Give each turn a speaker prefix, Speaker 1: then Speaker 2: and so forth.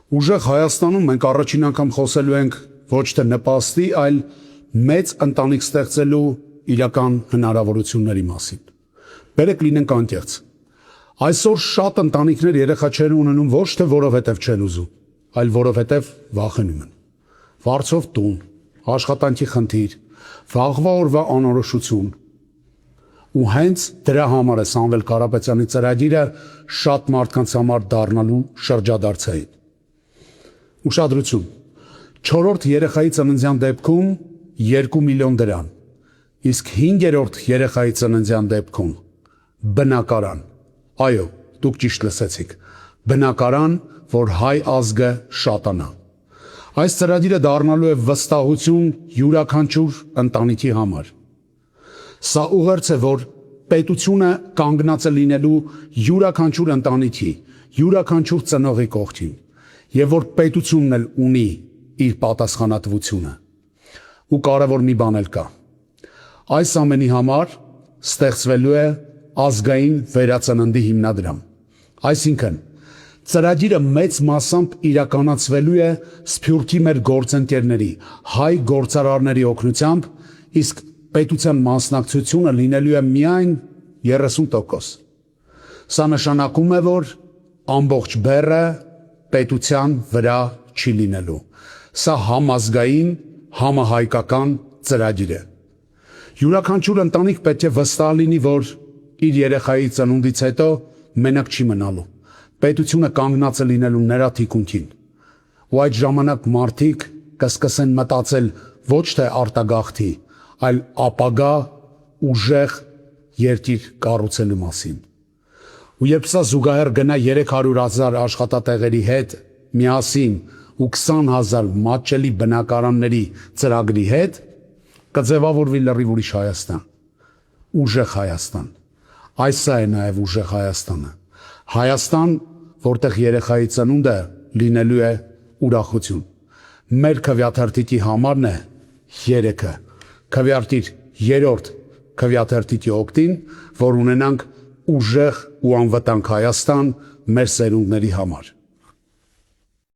Speaker 1: Ուժեղ Հայաստանում մենք առաջին անգամ խոսելու ենք ոչ թե նպաստի, այլ մեծ ընտանիք ստեղծելու իրական հնարավորությունների մասին։ Բերեք լինենք անկեղծ։ Այսօր շատ ընտանիքներ երեխա չեն ունենում ոչ թե որովհետև չեն ուզում, այլ որովհետև վախենում են։ Վարձով տուն, աշխատանքի խնդիր, վաղվա օրվա անորոշություն։ Ու հենց դրա համար է Սամվել Կարապետյանի ծրագիրը շատ մարդկանց համար դառնալու շրջադարձային։ Ուշադրություն, 4-րդ երեխայի ծննդյան դեպքում 2 միլիոն դրամ, իսկ 5-րդ երեխայի ծննդյան դեպքում բնակարան, այո, դուք ճիշտ լսեցիք, բնակարան, որ հայ ազգը շատանա։ Այս ծրագիրը դառնալու է վստահություն յուրաքանչյուր ընտանիքի համար։ Սա ուղերձ է, որ պետությունը կանգնած է լինելու յուրաքանչյուր ընտանիքի, յուրաքանչյուր ծնողի կողքին, եւ որ պետությունն էլ ունի իր պատասխանատվությունը։ Ու կարևոր մի բան էլ կա։ Այս ամենի համար ստեղծվելու է ազգային վերածննդի հիմնադրամ։ Այսինքն, ծրագիրը մեծ մասամբ իրականացվելու է Սփյուռքի մեր գործընկերների, հայ գործարարների օգնությամբ, իսկ պետության մասնակցությունը լինելու է միայն 30%։ Սա նշանակում է, որ ամբողջ բեռը պետության վրա չի լինելու։ Սա համազգային, համահայկական ծրագիր է։ Յուրաքանչյուր ընտանիք պետք է վստահ լինի, որ իր երեխայի ծնունդից հետո մենակ չի մնալու։ Պետությունը կանգնած է լինելու նրա թիկունքին։ Ու այդ ժամանակ մարդիկ կսկսեն մտածել ոչ թե արտագաղթի, այլ ապագա ուժեղ երկիր կառուցելու մասին։ Ու երբ սա զուգահեռ գնա 300,000 աշխատատեղերի հետ միասին ու 20,000 մատչելի բնակարանների ծրագրի հետ, կձևավորվի լրիվ ուրիշ Հայաստան, ուժեղ Հայաստան։ Այս է նաև ուժեղ Հայաստանը։ Հայաստան, որտեղ երեխայի ծնունդը լինելու է ուրախություն։ Մեր քվեաթերթիկի համարն է 3-ը։ Քվեարկիր 3-րդ քվեաթերթիկի օգտին, որ ունենանք ուժեղ ու անվտանգ Հայաստան մեր սերունդների համար։